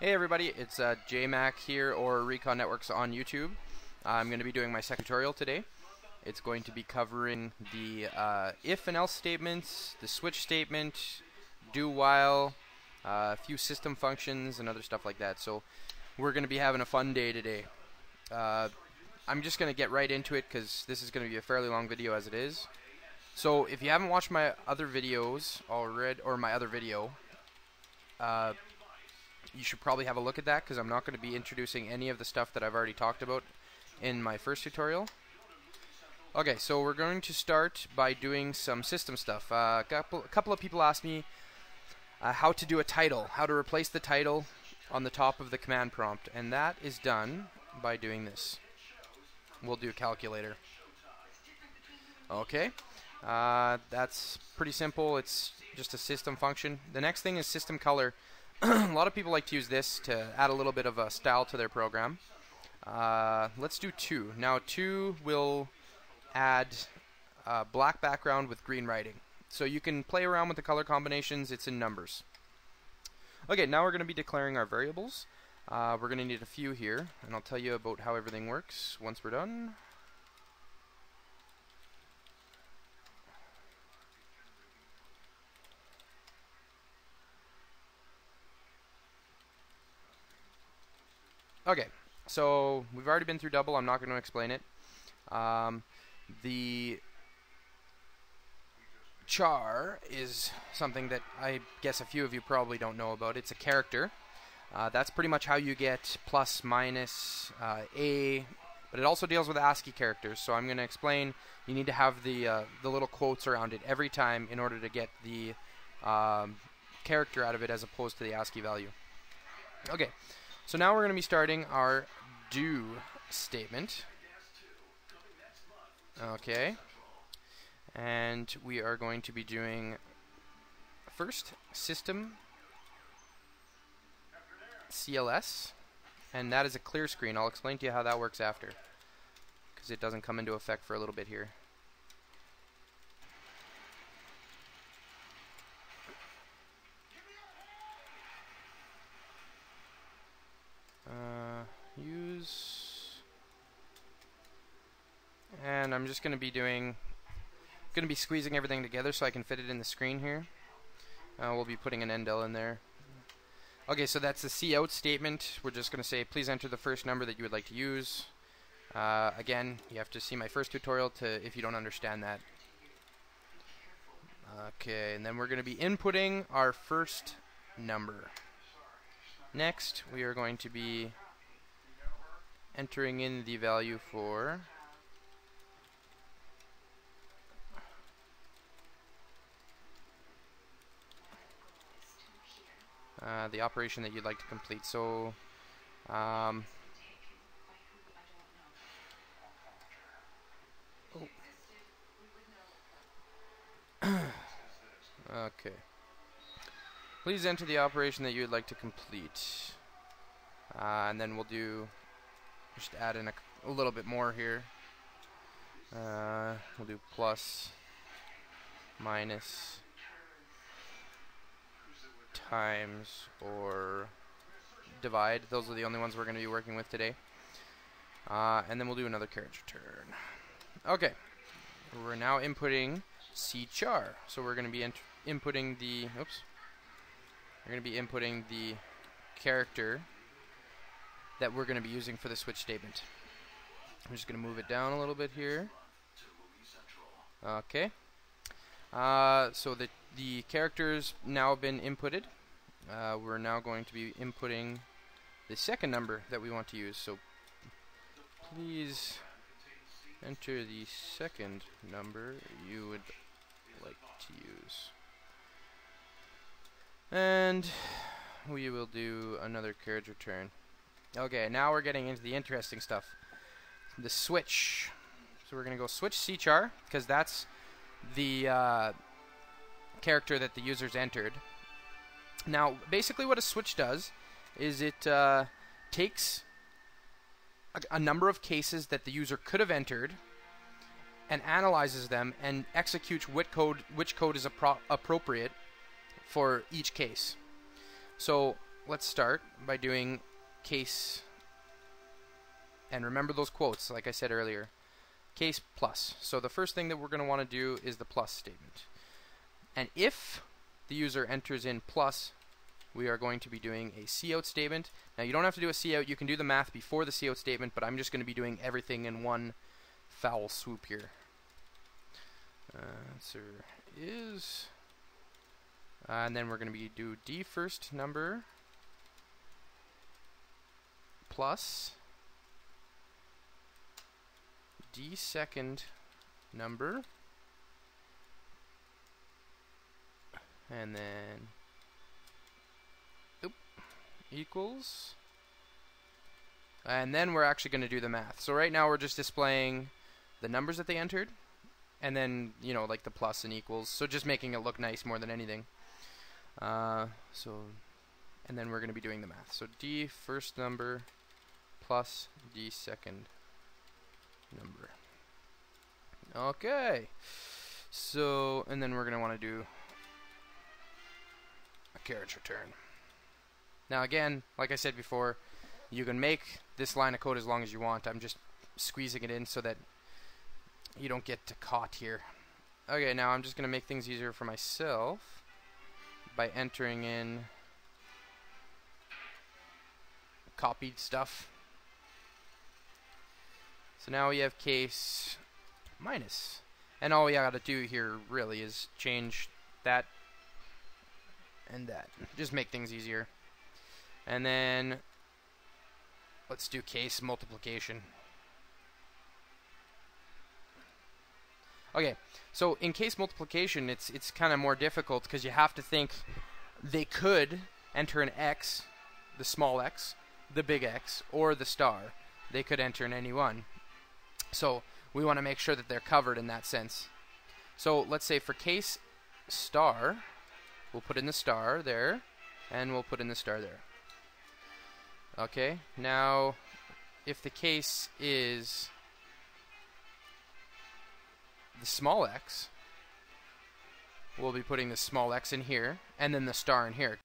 Hey everybody, it's JMac here, or Recon Networks on YouTube. I'm going to be doing my second tutorial today. It's going to be covering the if and else statements, the switch statement, do while, a few system functions, and other stuff like that. So we're going to be having a fun day today. I'm just going to get right into it because this is going to be a fairly long video as it is. So if you haven't watched my other videos already, or my other video, you should probably have a look at that because I'm not going to be introducing any of the stuff that I've already talked about in my first tutorial. Okay, so we're going to start by doing some system stuff. A couple of people asked me how to do a title, how to replace the title on the top of the command prompt, and that is done by doing this. We'll do calculator. Okay, that's pretty simple. It's just a system function. The next thing is system color. A lot of people like to use this to add a little bit of a style to their program. Let's do 2. Now 2 will add black background with green writing. So you can play around with the color combinations. It's in numbers. Okay, now we're going to be declaring our variables. We're going to need a few here, and I'll tell you about how everything works once we're done. Okay, so we've already been through double. I'm not going to explain it. The char is something that I guess a few of you probably don't know about. It's a character. That's pretty much how you get plus, minus, A, but it also deals with ASCII characters. So I'm going to explain. You need to have the little quotes around it every time in order to get the character out of it as opposed to the ASCII value. Okay. So now we're going to be starting our do statement. Okay. And we are going to be doing first system CLS, and that is a clear screen. I'll explain to you how that works after, because it doesn't come into effect for a little bit here. And I'm just going to be squeezing everything together so I can fit it in the screen here. We'll be putting an endl in there. Okay, so that's the cout statement. We're just going to say, please enter the first number that you would like to use. Again, you have to see my first tutorial if you don't understand that. Okay, and then we're going to be inputting our first number. Next, we are going to be entering in the value for the operation that you'd like to complete. So okay. Please enter the operation that you would like to complete. And then we'll just add in a little bit more here. We'll do plus, minus, times, or divide. Those are the only ones we're going to be working with today. And then we'll do another carriage return. Okay, we're now inputting Char. So we're going to be inputting the character that we're going to be using for the switch statement. I'm just going to move it down a little bit here. Okay. So the characters now have been inputted. We're now going to be inputting the second number that we want to use. So please enter the second number you would like to use. And we will do another carriage return. Okay, now we're getting into the interesting stuff. The switch. So we're going to go switch Char, because that's the character that the user's entered. Now, basically what a switch does is it takes a number of cases that the user could have entered and analyzes them and executes which code is appropriate for each case. So let's start by doing case, and remember those quotes like I said earlier, case plus. So the first thing that we're going to want to do is the plus statement. And if the user enters in plus, we are going to be doing a cout statement. Now you don't have to do a cout, you can do the math before the cout statement, but I'm just going to be doing everything in one foul swoop here. Answer is, and then we're going to do d first number plus d second number, and then equals, and then we're actually going to do the math. So right now we're just displaying the numbers that they entered, and then, you know, like the plus and equals, so just making it look nice more than anything. And then we're going to be doing the math. So d first number plus d second number. Okay, so, and then we're going to want to do a carriage return. Now again, like I said before, you can make this line of code as long as you want. I'm just squeezing it in so that you don't get caught here. Okay, now I'm just going to make things easier for myself by entering in copied stuff. So now we have case minus. And all we got to do here really is change that and that. Just make things easier. And then let's do case multiplication. Okay, so in case multiplication, it's kind of more difficult because you have to think they could enter an x, the small x, the big X, or the star. They could enter in any one. So we want to make sure that they're covered in that sense. So let's say for case star, we'll put in the star there, and we'll put in the star there. Okay, now if the case is the small x, we'll be putting the small x in here, and then the star in here.